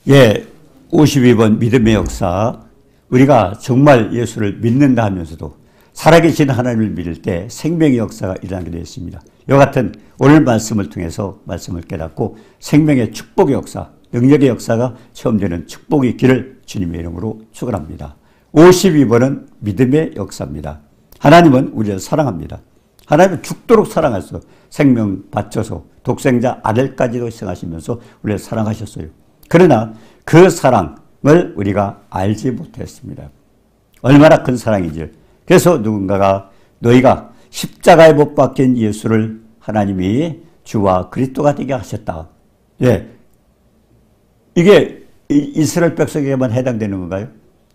예, 52번 믿음의 역사. 우리가 정말 예수를 믿는다 하면서도 살아계신 하나님을 믿을 때 생명의 역사가 일어나게 되어 있습니다. 이와 같은 오늘 말씀을 통해서 말씀을 깨닫고 생명의 축복의 역사, 능력의 역사가 체험되는 축복의 길을 주님의 이름으로 축원합니다. 52번은 믿음의 역사입니다. 하나님은 우리를 사랑합니다. 하나님은 죽도록 사랑하셔서 생명 바쳐서 독생자 아들까지도 희생하시면서 우리를 사랑하셨어요. 그러나 그 사랑을 우리가 알지 못했습니다. 얼마나 큰 사랑인지. 그래서 누군가가 너희가 십자가에 못 박힌 예수를 하나님이 주와 그리스도가 되게 하셨다. 예, 이게 이스라엘 백성에게만 해당되는 건가요?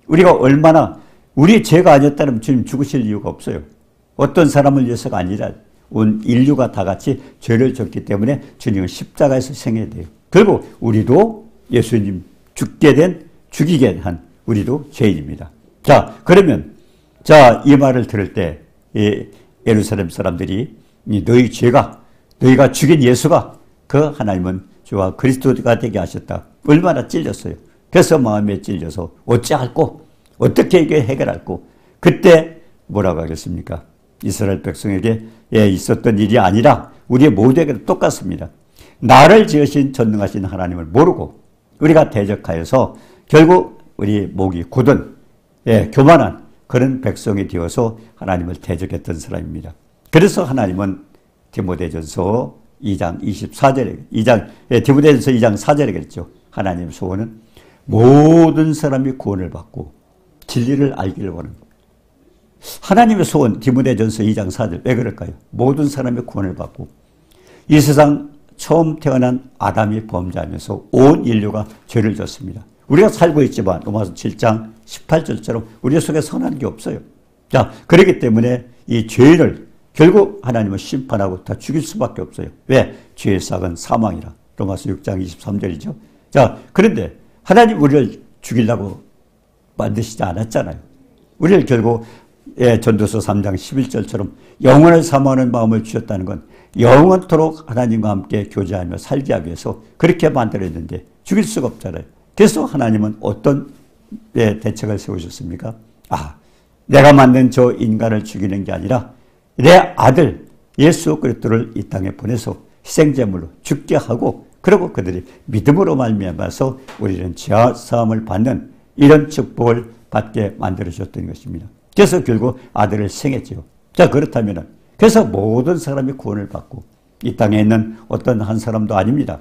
우리가 얼마나 우리 죄가 아니었다면 주님 죽으실 이유가 없어요. 어떤 사람을 위해서가 아니라 온 인류가 다 같이 죄를 졌기 때문에 주님은 십자가에서 생해야 돼요. 결국 우리도 예수님 죽이게 한 우리도 죄인입니다. 자, 그러면 이 말을 들을 때 예루살렘 사람들이 너희가 죽인 예수가 그 하나님은 주와 그리스도가 되게 하셨다. 얼마나 찔렸어요. 그래서 마음에 찔려서 어찌할꼬 어떻게 이게 해결할꼬. 그때 뭐라고 하겠습니까? 이스라엘 백성에게 있었던 일이 아니라 우리 모두에게도 똑같습니다. 나를 지으신 전능하신 하나님을 모르고 우리가 대적하여서 결국 우리 목이 곧은 교만한 그런 백성이 되어서 하나님을 대적했던 사람입니다. 그래서 하나님은 디모데전서 2장 24절에 디모데전서 2장 4절에 그랬죠. 하나님 소원은 모든 사람이 구원을 받고 진리를 알기를 원합니다. 하나님의 소원 디모데전서 2장 4절 왜 그럴까요? 모든 사람이 구원을 받고 이 세상 처음 태어난 아담이 범죄하면서 온 인류가 죄를 졌습니다. 우리가 살고 있지만 로마서 7장 18절처럼 우리 속에 선한 게 없어요. 자, 그렇기 때문에 이 죄를 결국 하나님은 심판하고 다 죽일 수밖에 없어요. 왜? 죄의 삭은 사망이라. 로마서 6장 23절이죠. 자, 그런데 하나님 우리를 죽이려고 만드시지 않았잖아요. 우리를 결국 전도서 3장 11절처럼 영원을 사모하는 마음을 주셨다는 건 영원토록 하나님과 함께 교제하며 살기 위해서 그렇게 만들었는데 죽일 수가 없잖아요. 그래서 하나님은 어떤 대책을 세우셨습니까? 내가 만든 저 인간을 죽이는 게 아니라 내 아들 예수 그리스도를 이 땅에 보내서 희생제물로 죽게 하고 그리고 그들이 믿음으로 말미암아서 우리는 죄 사함을 받는 이런 축복을 받게 만들어주셨던 것입니다. 그래서 결국 아들을 생했죠. 자, 그렇다면 그래서 모든 사람이 구원을 받고 이 땅에 있는 어떤 한 사람도 아닙니다.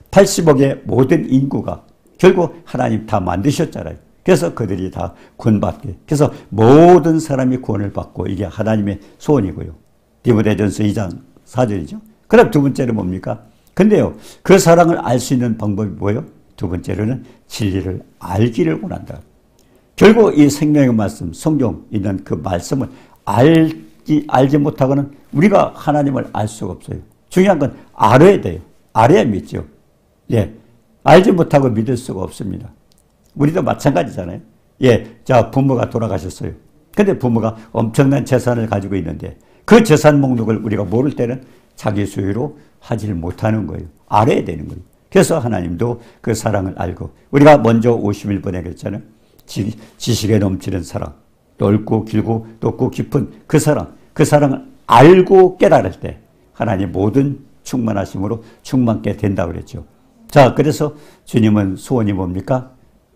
80억의 모든 인구가 결국 하나님 다 만드셨잖아요. 그래서 그들이 다 구원받게. 그래서 모든 사람이 구원을 받고 이게 하나님의 소원이고요. 디모데전서 2장 4절이죠. 그럼 두 번째는 뭡니까? 근데요, 그 사랑을 알 수 있는 방법이 뭐예요? 두 번째로는 진리를 알기를 원한다. 결국 이 생명의 말씀, 성경 있는 그 말씀을 알지 못하고는 우리가 하나님을 알 수가 없어요. 중요한 건 알아야 돼요. 알아야 믿죠. 예. 알지 못하고 믿을 수가 없습니다. 우리도 마찬가지잖아요. 자, 부모가 돌아가셨어요. 근데 부모가 엄청난 재산을 가지고 있는데 그 재산 목록을 우리가 모를 때는 자기 소유로 하지를 못하는 거예요. 알아야 되는 거예요. 그래서 하나님도 그 사랑을 알고 우리가 먼저 51번에 그랬잖아요. 지식에 넘치는 사랑, 넓고 길고 높고 깊은 그 사랑을 알고 깨달을 때 하나님 모든 충만하심으로 충만케 된다고 그랬죠. 자, 그래서 주님은 소원이 뭡니까?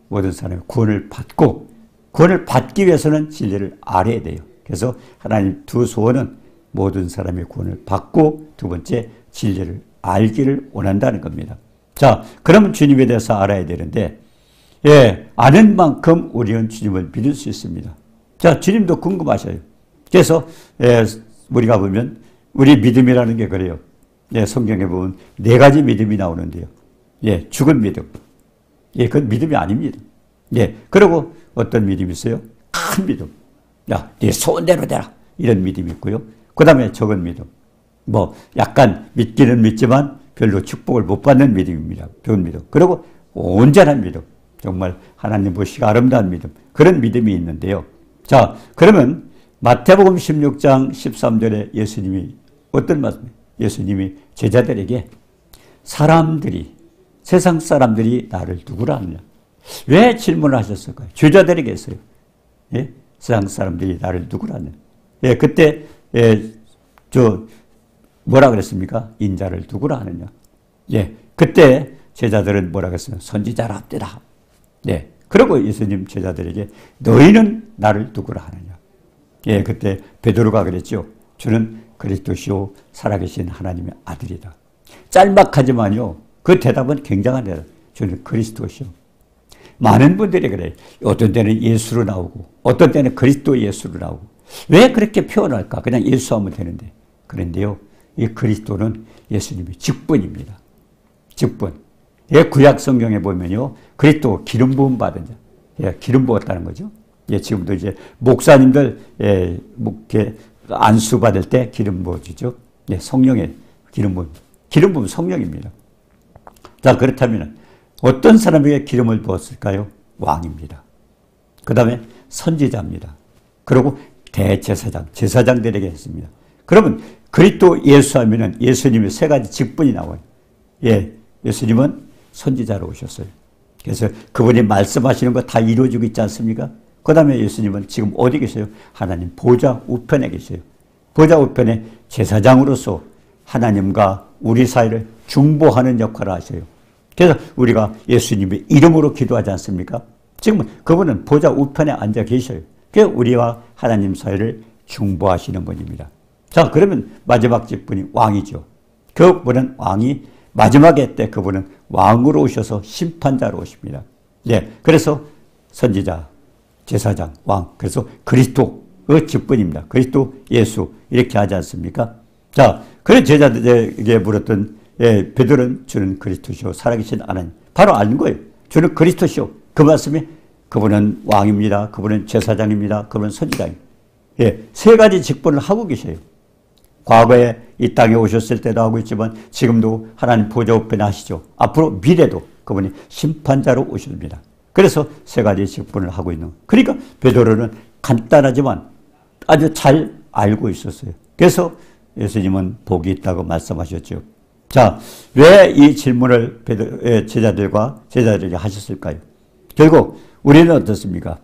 모든 사람이 구원을 받고 구원을 받기 위해서는 진리를 알아야 돼요. 그래서 하나님 두 소원은 모든 사람이 구원을 받고 두 번째 진리를 알기를 원한다는 겁니다. 자, 그러면 주님에 대해서 알아야 되는데 아는 만큼 우리는 주님을 믿을 수 있습니다. 자, 주님도 궁금하셔요. 그래서 우리가 보면 우리 믿음이라는 게 그래요. 성경에 보면 네 가지 믿음이 나오는데요. 죽은 믿음. 그건 믿음이 아닙니다. 그리고 어떤 믿음이 있어요? 큰 믿음. 네 소원대로 되라. 이런 믿음이 있고요. 그 다음에 적은 믿음. 약간 믿기는 믿지만 별로 축복을 못 받는 믿음입니다. 적은 믿음. 그리고 온전한 믿음. 정말 하나님 보시기가 아름다운 믿음. 그런 믿음이 있는데요. 자, 그러면 마태복음 16장 13절에 예수님이 어떤 말씀이에요? 예수님이 제자들에게 사람들이 세상 사람들이 나를 누구라 하느냐? 왜 질문을 하셨을까요? 주자들에게서요. 예? 세상 사람들이 나를 누구라 하느냐? 예, 그때 뭐라 그랬습니까? 인자를 누구라 하느냐? 예, 그때 제자들은 뭐라 그랬어요? 선지자라 합디다. 네. 그리고 예수님 제자들에게 너희는 나를 누구라 하느냐? 예, 그때 베드로가 그랬죠. 주는 그리스도시요 살아계신 하나님의 아들이다. 짤막하지만요. 그 대답은 굉장한 대답. 주는 그리스도시요. 많은 분들이 그래요. 어떤 때는 예수로 나오고 어떤 때는 그리스도 예수로 나오고 왜 그렇게 표현할까? 그냥 예수하면 되는데. 그런데요. 이 그리스도는 예수님의 직분입니다. 직분. 예, 구약 성경에 보면요. 그리스도 기름 부음 받은 자. 예, 기름 부었다는 거죠. 예, 지금도 이제 목사님들 안수 받을 때 기름 부어주죠. 예, 성령의 기름 부음. 기름 부음 성령입니다. 자, 그렇다면 어떤 사람에게 기름을 부었을까요? 왕입니다. 그 다음에 선지자입니다. 그리고 대제사장, 제사장들에게 했습니다. 그러면 그리스도 예수 하면은 예수님의 세 가지 직분이 나와요. 예, 예수님은 선지자로 오셨어요. 그래서 그분이 말씀하시는 거 다 이루어지고 있지 않습니까? 그 다음에 예수님은 지금 어디 계세요? 하나님 보좌 우편에 계세요. 보좌 우편에 제사장으로서 하나님과 우리 사이를 중보하는 역할을 하셔요. 그래서 우리가 예수님의 이름으로 기도하지 않습니까? 지금 그분은 보좌 우편에 앉아 계셔요. 그래서 우리와 하나님 사이를 중보하시는 분입니다. 자, 그러면 마지막 직분이 왕이죠. 그분은 왕이 마지막에 때 그분은 왕으로 오셔서 심판자로 오십니다. 예, 그래서 선지자, 제사장, 왕, 그래서 그리스도의 직분입니다. 그리스도, 예수 이렇게 하지 않습니까? 자, 그래서 제자들에게 물었던 베드로는 주는 그리스도시오 살아계신 하나님. 바로 아는 거예요. 주는 그리스도시오. 그 말씀이 그분은 왕입니다. 그분은 제사장입니다. 그분은 선지자입니다. 예, 세 가지 직분을 하고 계셔요. 과거에 이 땅에 오셨을 때도 하고 있지만 지금도 하나님 보좌 우편에 하시죠. 앞으로 미래도 그분이 심판자로 오십니다. 그래서 세 가지 직분을 하고 있는. 그러니까 베드로는 간단하지만 아주 잘 알고 있었어요. 그래서 예수님은 복이 있다고 말씀하셨죠. 자, 왜 이 질문을 제자들에게 하셨을까요? 결국 우리는 어떻습니까?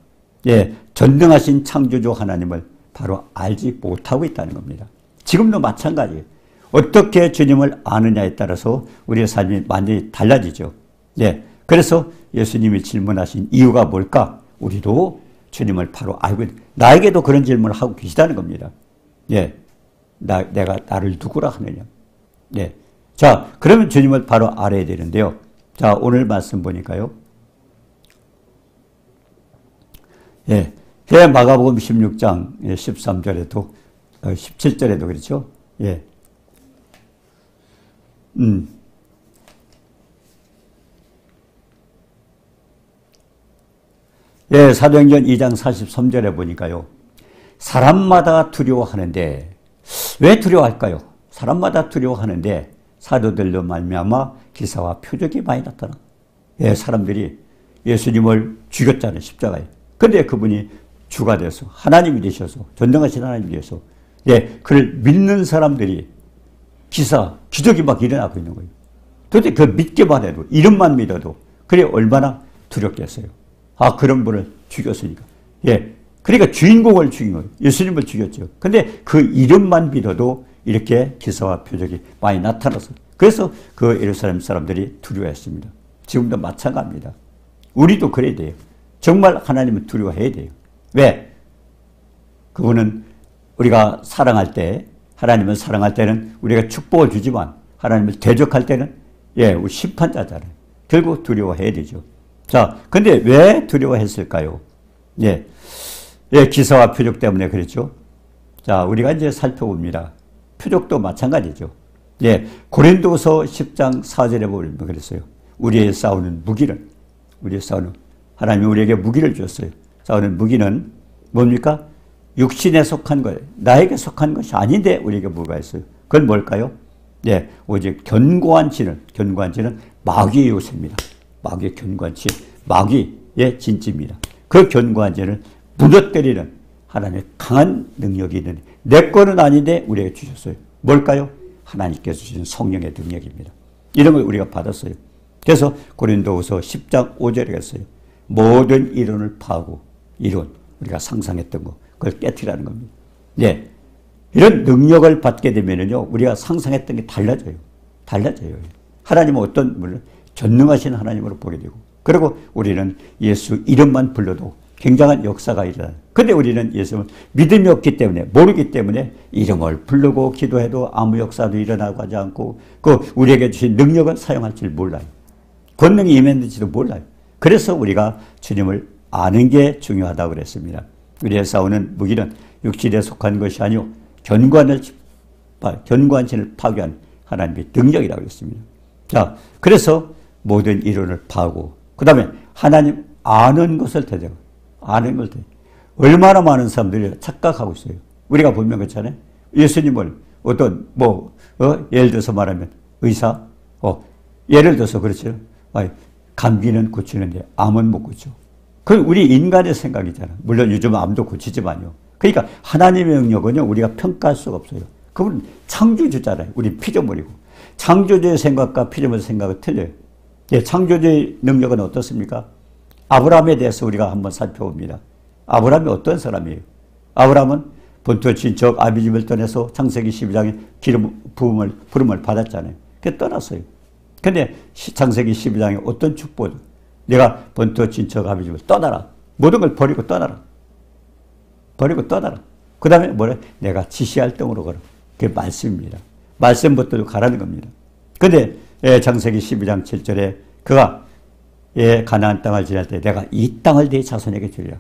예, 전능하신 창조주 하나님을 바로 알지 못하고 있다는 겁니다. 지금도 마찬가지예요. 어떻게 주님을 아느냐에 따라서 우리의 삶이 완전히 달라지죠. 예, 그래서 예수님이 질문하신 이유가 뭘까? 우리도 주님을 바로 알고 있는, 나에게도 그런 질문을 하고 계시다는 겁니다. 예, 내가 나를 누구라 하느냐. 예, 자, 그러면 주님을 바로 알아야 되는데요. 자, 오늘 말씀 보니까요. 예, 마가복음 16장 13절에도 17절에도 그렇죠. 예. 예, 사도행전 2장 43절에 보니까요. 사람마다 두려워하는데 왜 두려워할까요? 사람마다 두려워하는데 사도들로 말미암아 기사와 표적이 많이 나타나. 예, 사람들이 예수님을 죽였잖아요, 십자가에. 근데 그분이 주가 되어서 하나님이 되셔서 전능하신 하나님이 되어서 예, 그를 믿는 사람들이 기적이 막 일어나고 있는 거예요. 도대체 그 믿기만 해도, 이름만 믿어도 그래 얼마나 두렵겠어요. 아, 그런 분을 죽였으니까. 예, 그러니까 주인공을 죽인 거예요. 예수님을 죽였죠. 근데 그 이름만 믿어도 이렇게 기사와 표적이 많이 나타났어요. 그래서 그 예루살렘 사람들이 두려워했습니다. 지금도 마찬가지입니다. 우리도 그래야 돼요. 정말 하나님을 두려워해야 돼요. 왜? 그분은 우리가 사랑할 때, 하나님을 사랑할 때는 우리가 축복을 주지만 하나님을 대적할 때는 예, 우리 심판자잖아요. 결국 두려워해야 되죠. 자, 근데 왜 두려워했을까요? 예, 기사와 표적 때문에 그랬죠. 자, 우리가 이제 살펴봅니다. 표적도 마찬가지죠. 예, 고린도서 10장 4절에 보면 그랬어요. 우리의 싸우는 무기는, 하나님이 우리에게 무기를 주었어요. 싸우는 무기는 뭡니까? 육신에 속한 거예요. 나에게 속한 것이 아닌데 우리에게 뭐가 있어요? 그건 뭘까요? 예, 오직 견고한 진은 마귀의 요새입니다. 마귀의 견고한 진, 마귀의 진지입니다. 그 견고한 진을 무너뜨리는 하나님의 강한 능력이 있는, 내 거는 아닌데 우리에게 주셨어요. 뭘까요? 하나님께서 주신 성령의 능력입니다. 이런 걸 우리가 받았어요. 그래서 고린도후서 10장 5절에 했어요. 모든 이론을 파하고 이론, 우리가 상상했던 거, 그걸 깨트리라는 겁니다. 예. 이런 능력을 받게 되면은요, 우리가 상상했던 게 달라져요. 달라져요. 하나님은 어떤, 물론 전능하신 하나님으로 보게 되고, 그리고 우리는 예수 이름만 불러도 굉장한 역사가 일어나요. 근데 우리는 예수를 믿음이 없기 때문에, 모르기 때문에 이름을 부르고 기도해도 아무 역사도 일어나고 하지 않고, 우리에게 주신 능력을 사용할 줄 몰라요. 권능이 임했는지도 몰라요. 그래서 우리가 주님을 아는 게 중요하다고 그랬습니다. 우리의 싸우는 무기는 육신에 속한 것이 아니오 견고한 신을 파괴한 하나님의 능력이라고 했습니다. 자, 그래서 모든 이론을 파하고, 그 다음에 하나님 아는 것을 대적, 아는 걸 대적. 얼마나 많은 사람들이 착각하고 있어요. 우리가 보면 그렇잖아요. 예수님을 어떤, 예를 들어서 말하면 의사, 예를 들어서 그렇죠. 감기는 고치는데 암은 못 고쳐. 그건 우리 인간의 생각이잖아. 물론 요즘 암도 고치지만요. 그러니까 하나님의 능력은요, 우리가 평가할 수가 없어요. 그분은 창조주잖아요. 우리 피조물이고. 창조주의 생각과 피조물의 생각은 틀려요. 예, 창조주의 능력은 어떻습니까? 아브라함에 대해서 우리가 한번 살펴봅니다. 아브라함이 어떤 사람이에요? 아브라함은 본토 친척 아비집을 떠나서 창세기 12장에 부름을 받았잖아요. 그래서 떠났어요. 근데 창세기 12장에 어떤 축복? 내가 본토 친척 아비집을 떠나라. 모든 걸 버리고 떠나라. 버리고 떠나라. 그 다음에 뭐래? 내가 지시할 땅으로 가라. 그게 말씀입니다. 말씀 붙들고 가라는 겁니다. 근데 창세기 12장 7절에 그가 가나안 땅을 지날 때 내가 이 땅을 네 자손에게 주리라.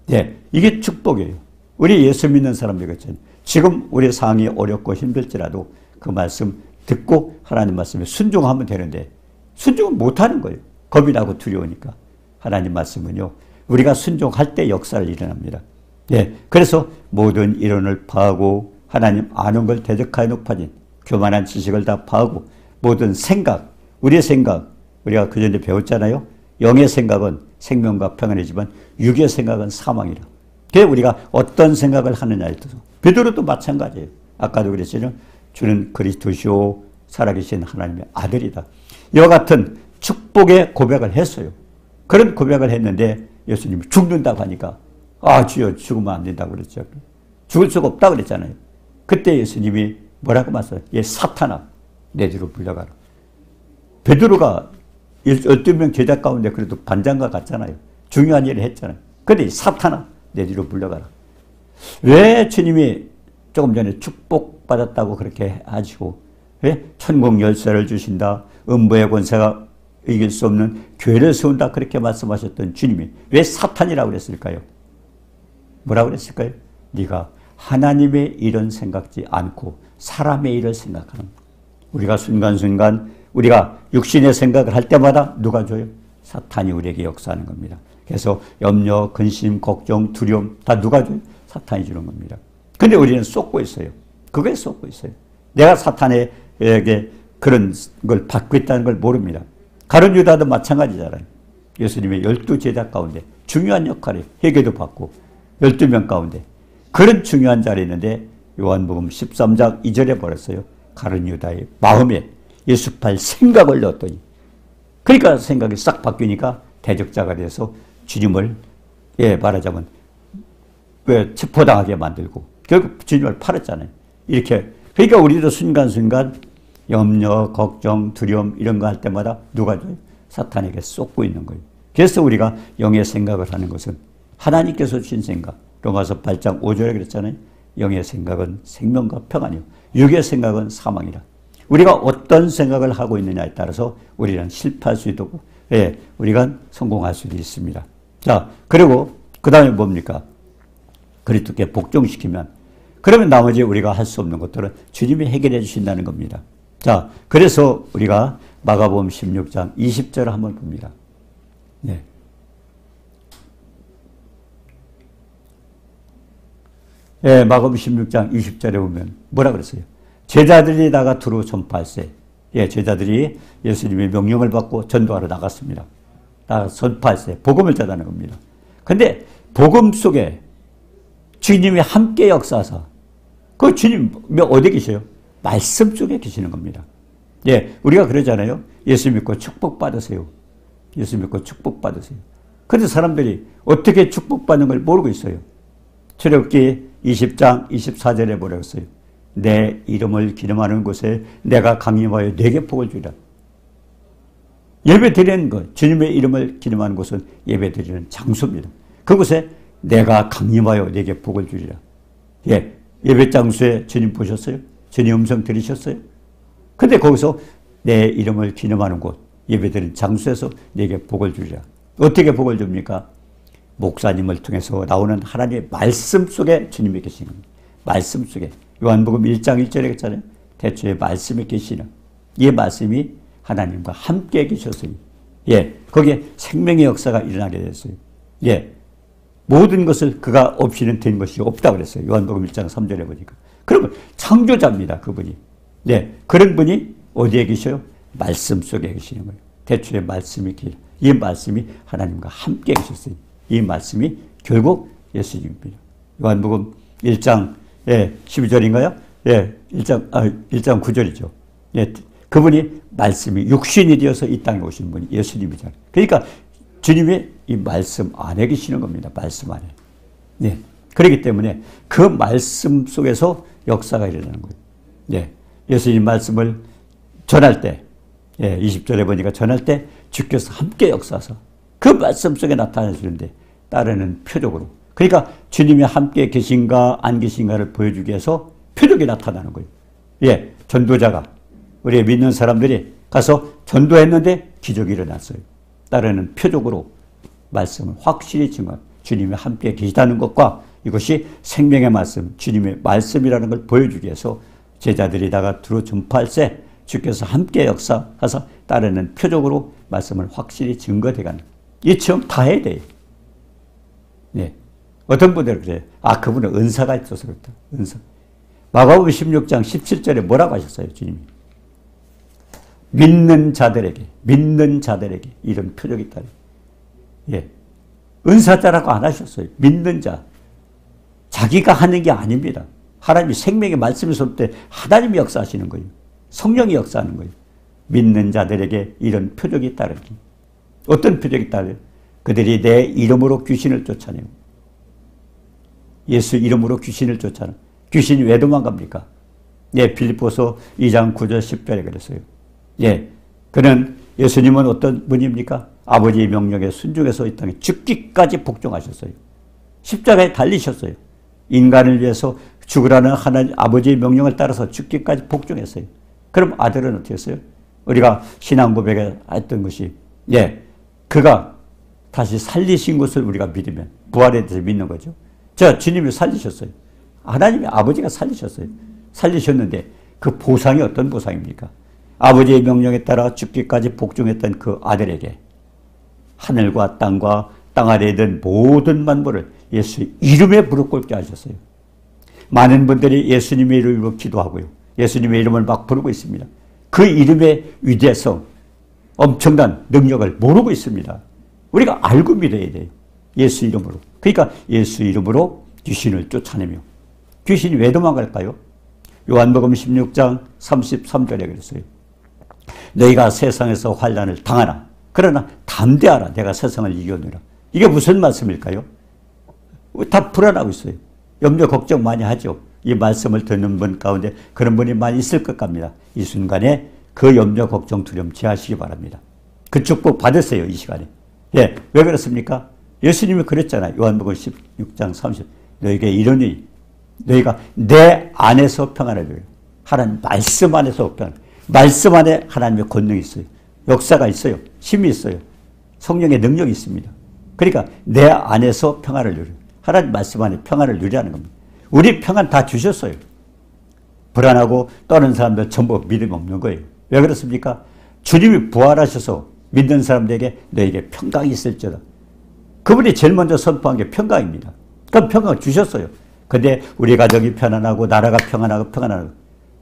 네, 이게 축복이에요. 우리 예수 믿는 사람들 같잖아요. 지금 우리 상황이 어렵고 힘들지라도 그 말씀 듣고 하나님 말씀에 순종하면 되는데 순종은 못하는 거예요. 겁이 나고 두려우니까. 하나님 말씀은요, 우리가 순종할 때 역사를 일어납니다. 네, 그래서 모든 이론을 파하고 하나님 아는 걸 대적하여 높아진 교만한 지식을 다 파하고 모든 생각, 우리의 생각, 우리가 그전에 배웠잖아요. 영의 생각은 생명과 평안이지만 육의 생각은 사망이라. 그게 우리가 어떤 생각을 하느냐에 따라서. 베드로도 마찬가지예요. 아까도 그랬잖아요. 주는 그리스도시요 살아계신 하나님의 아들이다. 이와 같은 축복의 고백을 했어요. 그런 고백을 했는데 예수님이 죽는다고 하니까 주여 죽으면 안 된다고 그랬죠. 죽을 수가 없다고 그랬잖아요. 그때 예수님이 뭐라고 말씀하셨어요? 사탄아 내 뒤로 물러가라. 베드로가 12명 제자 가운데 그래도 반장과 같잖아요. 중요한 일을 했잖아요. 근데 사탄아 내 뒤로 물러가라. 왜 주님이 조금 전에 축복받았다고 그렇게 하시고 왜 천국 열쇠를 주신다. 음부의 권세가 이길 수 없는 교회를 세운다 그렇게 말씀하셨던 주님이 왜 사탄이라고 그랬을까요? 뭐라고 그랬을까요? 네가 하나님의 일은 생각지 않고 사람의 일을 생각하는. 우리가 순간순간 우리가 육신의 생각을 할 때마다 누가 줘요? 사탄이 우리에게 역사하는 겁니다. 그래서 염려, 근심, 걱정, 두려움 다 누가 줘요? 사탄이 주는 겁니다. 근데 우리는 쏟고 있어요. 그거에 쏟고 있어요. 내가 사탄에게 그런 걸 받고 있다는 걸 모릅니다. 가룟 유다도 마찬가지잖아요. 예수님의 12제자 가운데 중요한 역할을 회개도 받고 12명 가운데 그런 중요한 자리에 있는데 요한복음 13장 2절에 벌었어요. 가룟 유다의 마음에 예수팔 생각을 넣었더니 그러니까 생각이 싹 바뀌니까 대적자가 돼서 주님을 말하자면 체포당하게 만들고 결국 주님을 팔았잖아요. 이렇게 그러니까 우리도 순간순간 염려, 걱정, 두려움 이런 거 할 때마다 누가 줘요? 사탄에게 쏟고 있는 거예요. 그래서 우리가 영의 생각을 하는 것은 하나님께서 주신 생각. 로마서 8장 5절에 그랬잖아요. 영의 생각은 생명과 평안이요. 육의 생각은 사망이라. 우리가 어떤 생각을 하고 있느냐에 따라서 우리는 실패할 수도 있고 우리가 성공할 수도 있습니다. 자, 그리고 그 다음에 뭡니까? 그리스도께 복종시키면 그러면 나머지 우리가 할 수 없는 것들은 주님이 해결해 주신다는 겁니다. 자, 그래서 우리가 마가복음 16장 20절을 한번 봅니다. 네. 마가복음 16장 20절에 보면 뭐라 그랬어요? 제자들이 나가 두루 전파할세. 제자들이 예수님의 명령을 받고 전도하러 나갔습니다. 전파할세. 복음을 전하는 겁니다. 근데 복음 속에 주님이 함께 역사하사 그 주님 어디 계셔요? 말씀 속에 계시는 겁니다. 예, 우리가 그러잖아요. 예수 믿고 축복받으세요. 예수 믿고 축복받으세요. 그런데 사람들이 어떻게 축복받는 걸 모르고 있어요. 출애굽기 20장 24절에 뭐라고 했어요? 내 이름을 기름하는 곳에 내가 강림하여 내게 복을 주리라. 예배 드리는 것, 주님의 이름을 기름하는 곳은 예배 드리는 장소입니다. 그곳에 내가 강림하여 내게 복을 주리라. 예, 예배 장소에 주님 보셨어요? 주님 음성 들으셨어요? 근데 거기서 내 이름을 기념하는 곳, 예배드리는 장소에서 내게 복을 주리라. 어떻게 복을 줍니까? 목사님을 통해서 나오는 하나님의 말씀 속에 주님이 계시는 겁니다. 말씀 속에. 요한복음 1장 1절에 했잖아요. 태초에 말씀이 계시는. 이 말씀이 하나님과 함께 계셨으니. 예, 거기에 생명의 역사가 일어나게 됐어요. 예, 모든 것을 그가 없이는 된 것이 없다고 그랬어요. 요한복음 1장 3절에 보니까. 그러면 창조자입니다. 그분이. 예, 그런 분이 어디에 계셔요? 말씀 속에 계시는 거예요. 태초에 말씀이 계시는. 이 말씀이 하나님과 함께 계셨어요. 이 말씀이 결국 예수님입니다. 요한복음 1장 12절인가요? 예, 1장 9절이죠. 예, 그분이 말씀이 육신이 되어서 이 땅에 오신 분이 예수님이잖아요. 그러니까 주님이 이 말씀 안에 계시는 겁니다. 말씀 안에. 예, 그렇기 때문에 그 말씀 속에서 역사가 일어나는 거예요. 예, 예수님 말씀을 전할 때, 예, 20절에 보니까 전할 때 주께서 함께 역사하사 그 말씀 속에 나타내주는데 따르는 표적으로. 그러니까 주님이 함께 계신가 안 계신가를 보여주기 위해서 표적이 나타나는 거예요. 예, 전도자가 우리 믿는 사람들이 가서 전도했는데 기적이 일어났어요. 따르는 표적으로 말씀을 확실히 증거, 주님이 함께 계시다는 것과 이것이 생명의 말씀, 주님의 말씀이라는 걸 보여주기 위해서 제자들이 다가 두루 전파할세 주께서 함께 역사하사 따르는 표적으로 말씀을 확실히 증거돼가는 이 체험 다 해야 돼요. 네. 어떤 분들은 그래요. 아, 그분은 은사가 있어서 그렇다. 은사. 마가복음 16장 17절에 뭐라고 하셨어요, 주님이? 믿는 자들에게 이런 표적이 있다. 예. 은사자라고 안 하셨어요. 믿는 자. 자기가 하는 게 아닙니다. 하나님이 생명의 말씀이 쏠 때 하나님이 역사하시는 거예요. 성령이 역사하는 거예요. 믿는 자들에게 이런 표적이 따르기. 어떤 표적이 따르요? 그들이 내 이름으로 귀신을 쫓아내고 예수 이름으로 귀신을 쫓아내고 귀신이 왜 도망갑니까? 예, 빌립보서 2장 9절 10절에 그랬어요. 예, 그는 예수님은 어떤 분입니까? 아버지의 명령에 순종해서 이 땅에 죽기까지 복종하셨어요. 십자가에 달리셨어요. 인간을 위해서 죽으라는 하나님 아버지의 명령을 따라서 죽기까지 복종했어요. 그럼 아들은 어떻게 했어요? 우리가 신앙 고백에 했던 것이 예, 그가 다시 살리신 것을 우리가 믿으면 부활에 대해서 믿는 거죠. 자, 주님이 살리셨어요. 하나님의 아버지가 살리셨어요. 살리셨는데 그 보상이 어떤 보상입니까? 아버지의 명령에 따라 죽기까지 복종했던 그 아들에게 하늘과 땅과 땅 아래에 있는 모든 만물을 예수 이름에 무릎 꿇게 하셨어요. 많은 분들이 예수님의 이름으로 기도하고요. 예수님의 이름을 막 부르고 있습니다. 그 이름의 위대성, 엄청난 능력을 모르고 있습니다. 우리가 알고 믿어야 돼요. 예수 이름으로. 그러니까 예수 이름으로 귀신을 쫓아내며. 귀신이 왜 도망갈까요? 요한복음 16장 33절에 그랬어요. 너희가 세상에서 환난을 당하나 그러나 담대하라. 내가 세상을 이겼노라. 이게 무슨 말씀일까요? 다 불안하고 있어요. 염려 걱정 많이 하죠. 이 말씀을 듣는 분 가운데 그런 분이 많이 있을 것 같습니다. 이 순간에 그 염려 걱정 두려움 제하시기 바랍니다. 그 축복 받으세요. 이 시간에. 예, 왜 그렇습니까? 예수님이 그랬잖아요. 요한복음 16장 30. 너에게 이르니 너희가 내 안에서 평안을 누려. 하나님 말씀 안에서 평안. 말씀 안에 하나님의 권능이 있어요. 역사가 있어요. 힘이 있어요. 성령의 능력이 있습니다. 그러니까 내 안에서 평안을 누려. 하나님 말씀 안에 평안을 누리라는 겁니다. 우리 평안 다 주셨어요. 불안하고 떠는 사람들 전부 믿음 없는 거예요. 왜 그렇습니까? 주님이 부활하셔서 믿는 사람들에게 너에게 평강이 있을지어다. 그분이 제일 먼저 선포한 게 평강입니다. 그럼 평강을 주셨어요. 근데 우리 가정이 편안하고 나라가 평안하고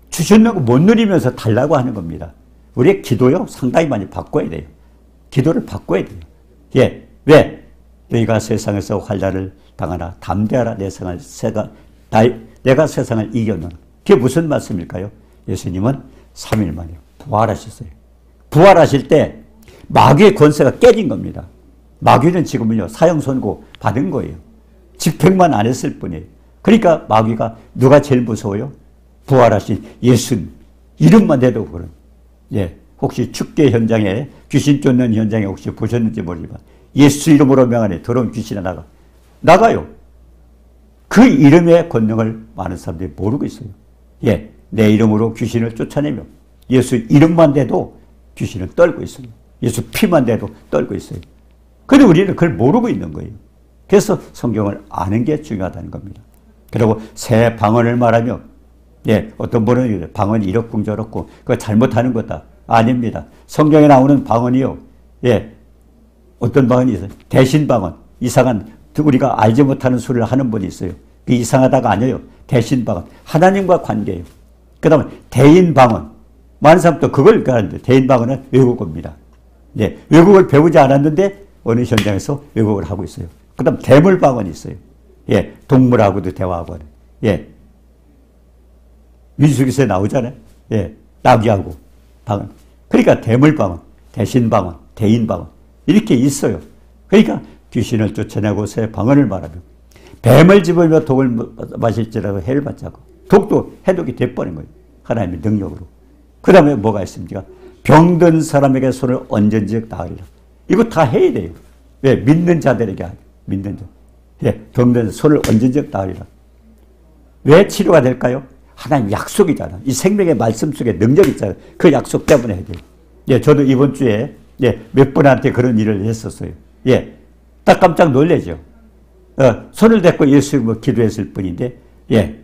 주셨는 거 못 누리면서 달라고 하는 겁니다. 우리의 기도요 상당히 많이 바꿔야 돼요. 기도를 바꿔야 돼요. 예, 왜? 너희가 세상에서 환난을 당하나 담대하라. 내가 세상을 이겼노라. 그게 무슨 말씀일까요? 예수님은 3일 만에 부활하셨어요. 부활하실 때 마귀의 권세가 깨진 겁니다. 마귀는 지금은요, 사형 선고 받은 거예요. 집행만 안 했을 뿐이에요. 그러니까 마귀가 누가 제일 무서워요? 부활하신 예수님. 이름만 대도 그런. 예. 혹시 축제 현장에, 귀신 쫓는 현장에 혹시 보셨는지 모르지만, 예수 이름으로 명하니 더러운 귀신이 나가요. 그 이름의 권능을 많은 사람들이 모르고 있어요. 예. 내 이름으로 귀신을 쫓아내며, 예수 이름만 대도 귀신을 떨고 있어요. 예수 피만 대도 떨고 있어요. 그런데 우리는 그걸 모르고 있는 거예요. 그래서 성경을 아는 게 중요하다는 겁니다. 그리고 새 방언을 말하며, 예, 어떤 분은 방언이 이렇쿵저렇고 그거 잘못하는 거다. 아닙니다. 성경에 나오는 방언이요, 예, 어떤 방언이 있어요? 대신 방언. 이상한, 우리가 알지 못하는 소리를 하는 분이 있어요. 그 이상하다가 아니에요. 대신 방언. 하나님과 관계예요. 그 다음에 대인 방언. 많은 사람도 그걸 가는데, 대인 방언은 외국어입니다. 예, 외국어를 배우지 않았는데 어느 현장에서 외국어를 하고 있어요. 그 다음 대물 방언이 있어요. 예, 동물하고도 대화하고 하는. 예. 민수기서에 나오잖아요. 예, 나귀하고 방언. 그러니까 대물 방언, 대신 방언, 대인 방언. 이렇게 있어요. 그러니까 귀신을 쫓아내고 새 방언을 말하며, 뱀을 집으며 독을 마실지라도 해를 받자고. 독도 해독이 돼버린 거예요. 하나님의 능력으로. 그 다음에 뭐가 있습니까? 병든 사람에게 손을 얹은즉 나으리라. 이거 다 해야 돼요. 왜? 믿는 자들에게 하죠. 믿는 자. 예, 병든 손을 얹은즉 나으리라. 왜 치료가 될까요? 하나님 약속이잖아. 이 생명의 말씀 속에 능력이 있잖아요. 그 약속 때문에 해야 돼요. 예, 저도 이번 주에, 예, 몇 분한테 그런 일을 했었어요. 예, 딱 깜짝 놀라죠. 손을 대고 예수님을 기도했을 뿐인데, 예,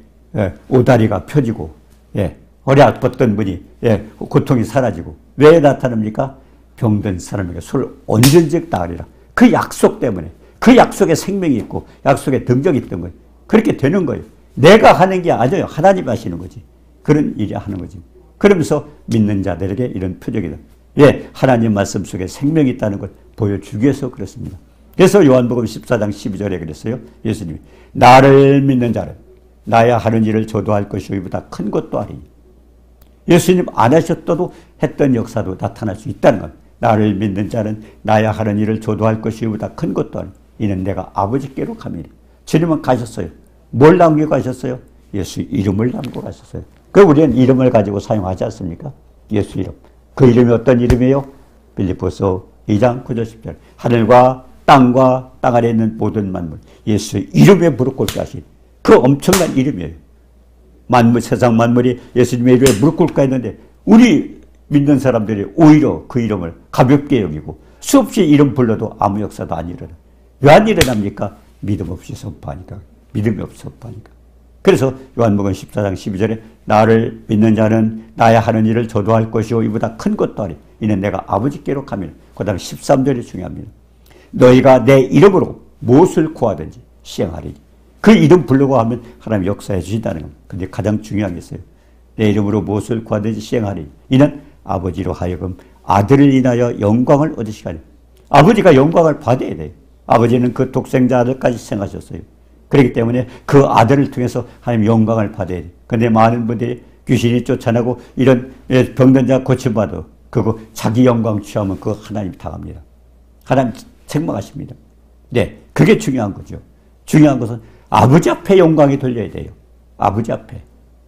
오다리가 펴지고, 예, 허리 아팠던 분이, 예, 고통이 사라지고. 왜 나타납니까? 병든 사람에게 손을 얹은즉 나으리라. 그 약속 때문에, 그 약속에 생명이 있고 약속에 능력이 있던 거예요. 그렇게 되는 거예요. 내가 하는 게 아니에요. 하나님 하시는 거지. 그런 일이 하는 거지. 그러면서 믿는 자들에게 이런 표적이다. 예, 하나님 말씀 속에 생명이 있다는 걸 보여주기 위해서 그렇습니다. 그래서 요한복음 14장 12절에 그랬어요. 예수님이 나를 믿는 자는 나야 하는 일을 저도 할 것이요 이보다 큰 것도 하리니. 예수님 안 하셨어도 했던 역사도 나타날 수 있다는 겁니다. 나를 믿는 자는 나야 하는 일을 저도 할 것이요 이보다 큰 것도 하리니. 이는 내가 아버지께로 가미니. 주님은 가셨어요. 뭘 남기고 가셨어요? 예수 이름을 남기고 가셨어요. 그 우리는 이름을 가지고 사용하지 않습니까? 예수 이름. 그 이름이 어떤 이름이에요? 빌립보서 2장 9절 10절. 하늘과 땅과 땅 아래에 있는 모든 만물. 예수의 이름에 무릎 꿇게 하신 그 엄청난 이름이에요. 만물, 세상 만물이 예수님의 이름에 무릎 꿇게 했는데 우리 믿는 사람들이 오히려 그 이름을 가볍게 여기고 수없이 이름 불러도 아무 역사도 안 일어나. 왜 안 일어납니까? 믿음 없이 선포하니까. 믿음이 없이 선포하니까. 그래서 요한복음 14장 12절에 나를 믿는 자는 나야 하는 일을 저도 할 것이요 이보다 큰 것도 하리. 이는 내가 아버지께로 가면. 그 다음에 13절이 중요합니다. 너희가 내 이름으로 무엇을 구하든지 시행하리니. 그 이름 부르고 하면 하나님 역사해 주신다는 겁니다. 근데 가장 중요한 게 있어요. 내 이름으로 무엇을 구하든지 시행하리니. 이는 아버지로 하여금 아들을 인하여 영광을 얻으시게 하리. 아버지가 영광을 받아야 돼요. 아버지는 그 독생자 아들까지 희생하셨어요. 그렇기 때문에 그 아들을 통해서 하나님 영광을 받아야 돼요. 그런데 많은 분들이 귀신이 쫓아나고 이런 병든 자 고침받아 그거 자기 영광 취하면 그거 하나님 당합니다. 하나님 책망하십니다. 네, 그게 중요한 거죠. 중요한 것은 아버지 앞에 영광이 돌려야 돼요. 아버지 앞에.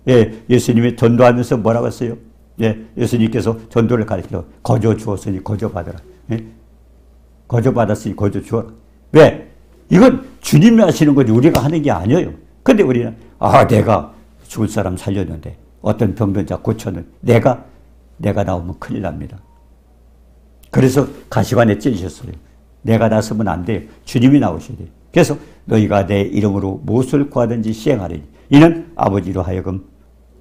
예, 예수님이 전도하면서 뭐라고 했어요? 예, 예수님께서 전도를 가르쳐 거저 주었으니 거저 받으라. 예? 거저 받았으니 거저 주어라. 왜? 이건 주님이 하시는 거지 우리가 하는 게 아니에요. 근데 우리는 내가 죽을 사람 살렸는데 어떤 병든 자 고쳤는데 내가 나오면 큰일 납니다. 그래서 가시관에 찢으셨어요. 내가 나서면 안 돼요. 주님이 나오셔야 돼요. 그래서 너희가 내 이름으로 무엇을 구하든지 시행하리니 이는 아버지로 하여금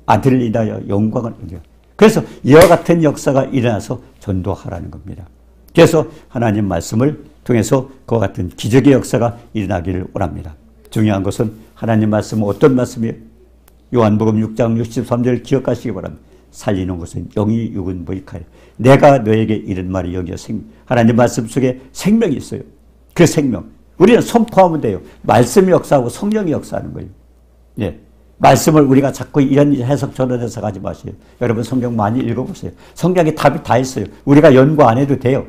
아들을 인하여 영광을 얻으리라. 그래서 이와 같은 역사가 일어나서 전도하라는 겁니다. 그래서 하나님 말씀을 통해서 그와 같은 기적의 역사가 일어나기를 원합니다. 중요한 것은 하나님 말씀은 어떤 말씀이에요? 요한복음 6장 63절 기억하시기 바랍니다. 살리는 것은 영이 육은 무익하여 내가 너에게 이런 말이 여기에 하나님 말씀 속에 생명이 있어요. 그 생명 우리는 선포하면 돼요. 말씀이 역사하고 성령이 역사하는 거예요. 예. 말씀을 우리가 자꾸 이런 해석 저런 해석 하지 마세요. 여러분 성경 많이 읽어보세요. 성경에 답이 다 있어요. 우리가 연구 안 해도 돼요.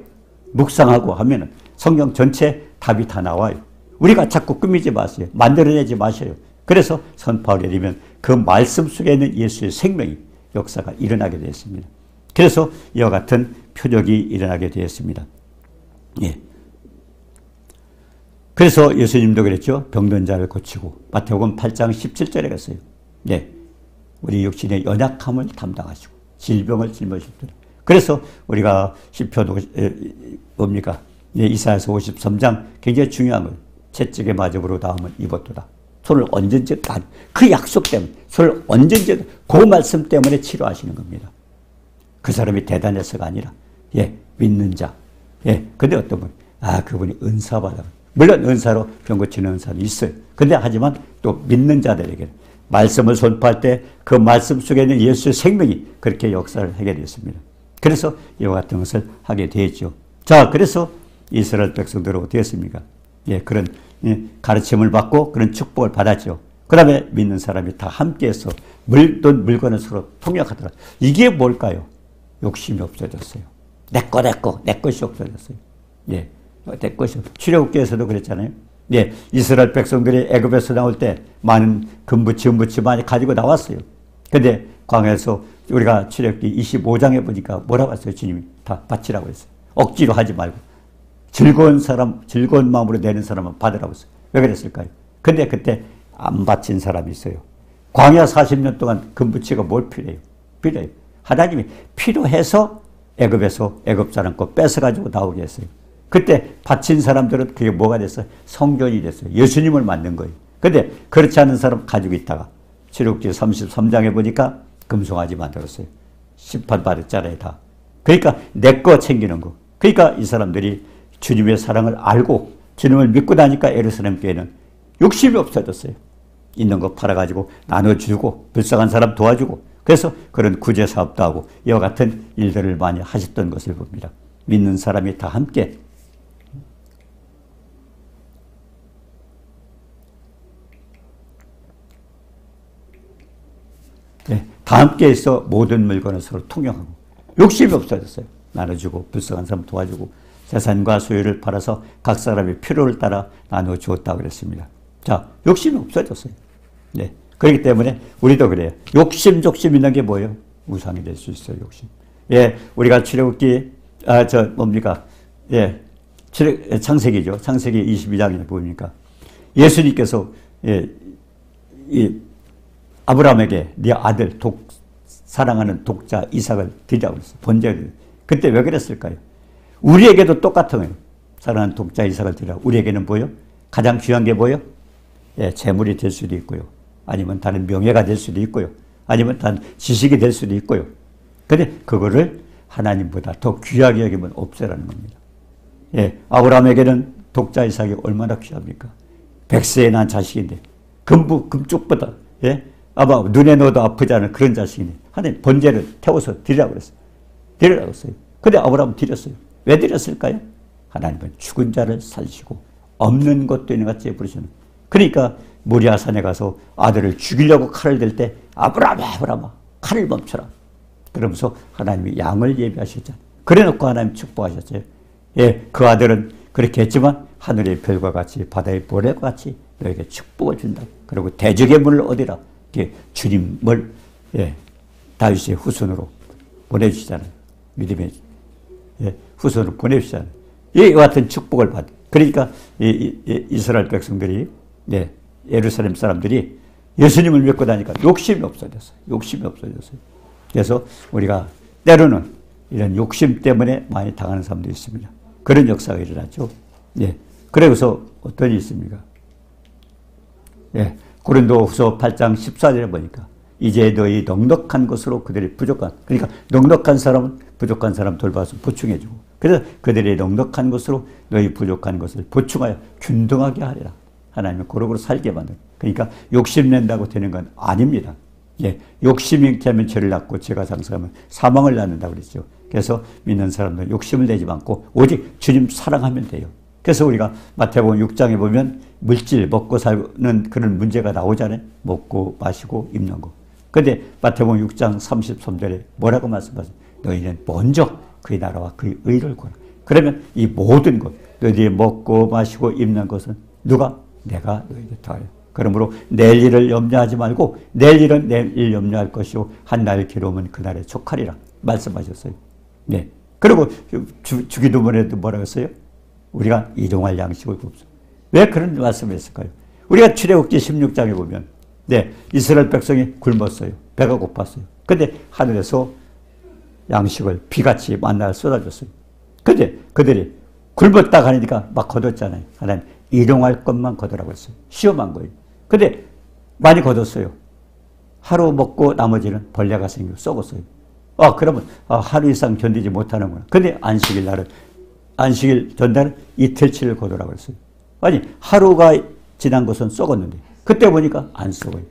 묵상하고 하면은 성경 전체 답이 다 나와요. 우리가 자꾸 꾸미지 마세요. 만들어내지 마세요. 그래서 선포하게 되면 그 말씀 속에 있는 예수의 생명이 역사가 일어나게 되었습니다. 그래서 이와 같은 표적이 일어나게 되었습니다. 예. 그래서 예수님도 그랬죠. 병든 자를 고치고 마태복음 8장 17절에 갔어요. 예. 우리 육신의 연약함을 담당하시고 질병을 짊어지셨더라. 그래서 우리가 시편 뭡니까? 예, 이사야서 53장 굉장히 중요한 거예요. 채찍의 마접으로 다음은 입었도다. 손을 얹은지 그 약속 때문에 손을 얹은지 그 말씀 때문에 치료하시는 겁니다. 그 사람이 대단해서가 아니라 예, 믿는 자. 예, 근데 어떤 분? 그분이 은사 받아. 물론 은사로 병 고치는 은사도 있어요. 근데 하지만 또 믿는 자들에게 말씀을 선포할 때 그 말씀 속에 있는 예수의 생명이 그렇게 역사를 하게 되었습니다. 그래서 이와 같은 것을 하게 되었죠. 자, 그래서 이스라엘 백성들은 어떻게 했습니까? 예, 그런 가르침을 받고 그런 축복을 받았죠. 그 다음에 믿는 사람이 다 함께해서 물건을 서로 통역하더라. 이게 뭘까요? 욕심이 없어졌어요. 내 것이 없어졌어요. 예, 내 것이 출애굽기에서도 그랬잖아요. 예, 이스라엘 백성들이 애굽에서 나올 때 많은 금부치, 은부치 많이 가지고 나왔어요. 근데 광야에서 우리가 출애굽기 25장에 보니까 뭐라고 했어요? 주님이 다 바치라고 했어요. 억지로 하지 말고. 즐거운 마음으로 내는 사람은 받으라고 했어요. 왜 그랬을까요? 근데 그때 안 바친 사람이 있어요. 광야 40년 동안 금부치가 뭘 필요해요? 필요해요. 하나님이 필요해서 애굽에서 애굽 사람 거 뺏어가지고 나오게 했어요. 그때 바친 사람들은 그게 뭐가 됐어요? 성전이 됐어요. 예수님을 만든 거예요. 근데 그렇지 않은 사람 가지고 있다가 출애굽기 33장에 보니까 금송아지 만들었어요. 심판받았잖아요, 다. 그러니까 내 거 챙기는 거. 그러니까 이 사람들이 주님의 사랑을 알고 주님을 믿고 나니까 예루살렘 교회는 욕심이 없어졌어요. 있는 거 팔아가지고 나눠주고 불쌍한 사람 도와주고 그래서 그런 구제 사업도 하고 이와 같은 일들을 많이 하셨던 것을 봅니다. 믿는 사람이 다 함께 다 함께해서 모든 물건을 서로 통용하고 욕심이 없어졌어요. 나눠주고 불쌍한 사람 도와주고 재산과 소유를 팔아서 각 사람의 필요를 따라 나눠 주었다고 그랬습니다. 자, 욕심이 없어졌어요. 네. 그렇기 때문에 우리도 그래요. 욕심 있는 게 뭐예요? 우상이 될 수 있어요, 욕심. 예, 우리가 출애굽기, 뭡니까? 예, 창세기죠. 창세기 22장에 보니까 예수님께서, 아브라함에게 네 아들, 사랑하는 독자 이삭을 드리라고 그랬어요. 번제를. 그때 왜 그랬을까요? 우리에게도 똑같은 거예요. 사랑하는 독자 이삭을 드리라고. 우리에게는 뭐예요? 가장 중요한 게 뭐예요? 예, 재물이 될 수도 있고요. 아니면 다른 명예가 될 수도 있고요. 아니면 다른 지식이 될 수도 있고요. 근데 그거를 하나님보다 더 귀하게 여기면 없애라는 겁니다. 예, 아브라함에게는 독자 이삭이 얼마나 귀합니까? 100세에 난 자식인데 금쪽보다 예? 아마 눈에 넣어도 아프지 않은 그런 자식이네. 하나님 번제를 태워서 드리라고 그랬어요. 드리라고 했어요. 근데 아브라함은 드렸어요. 왜 드렸을까요? 하나님은 죽은 자를 살리시고 없는 것도 있는 같이 부르시는. 그러니까 모리아산에 가서 아들을 죽이려고 칼을 들 때 아브라함아 칼을 멈춰라. 그러면서 하나님이 양을 예비하셨잖아요. 그래놓고 하나님 축복하셨어요. 예, 그 아들은 그렇게 했지만 하늘의 별과 같이 바다의 모래와 같이 너에게 축복을 준다. 그리고 대적의 문을 얻으라. 주님을 예, 다윗의 후손으로 보내주시잖아요. 믿음의 후손으로 보내주시잖아요. 이와 같은 축복을 받. 그러니까 이스라엘 백성들이 예루살렘 사람들이 예수님을 믿고 나니까 욕심이 없어졌어요. 욕심이 없어졌어요. 그래서 우리가 때로는 이런 욕심 때문에 많이 당하는 사람도 있습니다. 그런 역사가 일어났죠. 예. 그래서 어떤 일이 있습니까? 예. 고린도후서 8장 14절에 보니까 이제 너희 넉넉한 것으로 그들이 부족한, 그러니까 넉넉한 사람은 부족한 사람 돌봐서 보충해주고, 그래서 그들의 넉넉한 것으로 너희 부족한 것을 보충하여 균등하게 하리라. 하나님은 고룩으로 살게 만든. 그러니까 욕심낸다고 되는 건 아닙니다. 예, 욕심이 있게 하면 죄를 낳고 죄가 장성하면 사망을 낳는다고 그랬죠. 그래서 믿는 사람들은 욕심을 내지 않고 오직 주님 사랑하면 돼요. 그래서 우리가 마태복음 6장에 보면 물질, 먹고 사는 그런 문제가 나오잖아요. 먹고 마시고 입는 거. 근데 마태복음 6장 33절에 뭐라고 말씀하세요? 너희는 먼저 그의 나라와 그의 의를 구하라. 그러면 이 모든 것, 너희들이 먹고 마시고 입는 것은 누가? 내가 너희에게 더하여. 그러므로 내일 일을 염려하지 말고 내일 일은 내일 일 염려할 것이요 한 날 괴로움은 그날에 족하리라 말씀하셨어요. 네. 그리고 주기도문에도 뭐라고 했어요? 우리가 일용할 양식을 굽소. 왜 그런 말씀을 했을까요? 우리가 출애굽기 16장에 보면 네, 이스라엘 백성이 굶었어요. 배가 고팠어요. 근데 하늘에서 양식을 비같이 만나를 쏟아줬어요. 근데 그들이 굶었다 하니까 막 거뒀잖아요. 하나님 일용할 것만 거두라고 했어요. 시험한 거예요. 근데 많이 거뒀어요. 하루 먹고 나머지는 벌레가 생기고 썩었어요. 그러면 하루 이상 견디지 못하는구나. 근데 안식일 전날은 이틀치를 거두라고 했어요. 아니 하루가 지난 것은 썩었는데 그때 보니까 안 썩어요.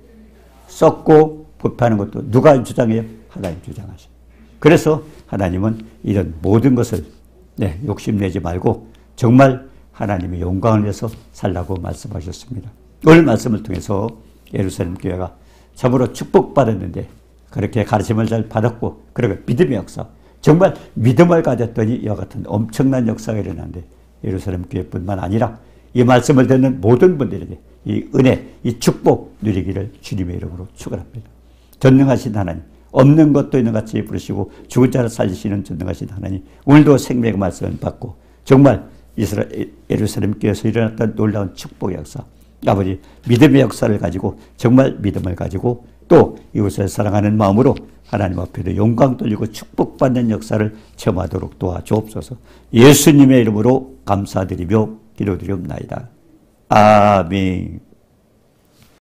썩고 부패하는 것도 누가 주장해요? 하나님 주장하셔요. 그래서 하나님은 이런 모든 것을 욕심내지 말고 정말 하나님의 영광을 위해서 살라고 말씀하셨습니다. 오늘 말씀을 통해서 예루살렘 교회가 참으로 축복받았는데 그렇게 가르침을 잘 받았고 그리고 믿음의 역사, 정말 믿음을 가졌더니 이와 같은 엄청난 역사가 일어났는데 예루살렘 교회뿐만 아니라 이 말씀을 듣는 모든 분들에게 이 은혜, 이 축복 누리기를 주님의 이름으로 축원합니다. 전능하신 하나님, 없는 것도 있는 같이 부르시고 죽은 자를 살리시는 전능하신 하나님, 오늘도 생명의 말씀을 받고 정말 예루살렘 교회에서 일어났던 놀라운 축복의 역사, 아버지 믿음의 역사를 가지고 정말 믿음을 가지고 또 이웃을 사랑하는 마음으로 하나님 앞에도 영광 돌리고 축복받는 역사를 체험하도록 도와주옵소서. 예수님의 이름으로 감사드리며 기도드리옵나이다. 아멘.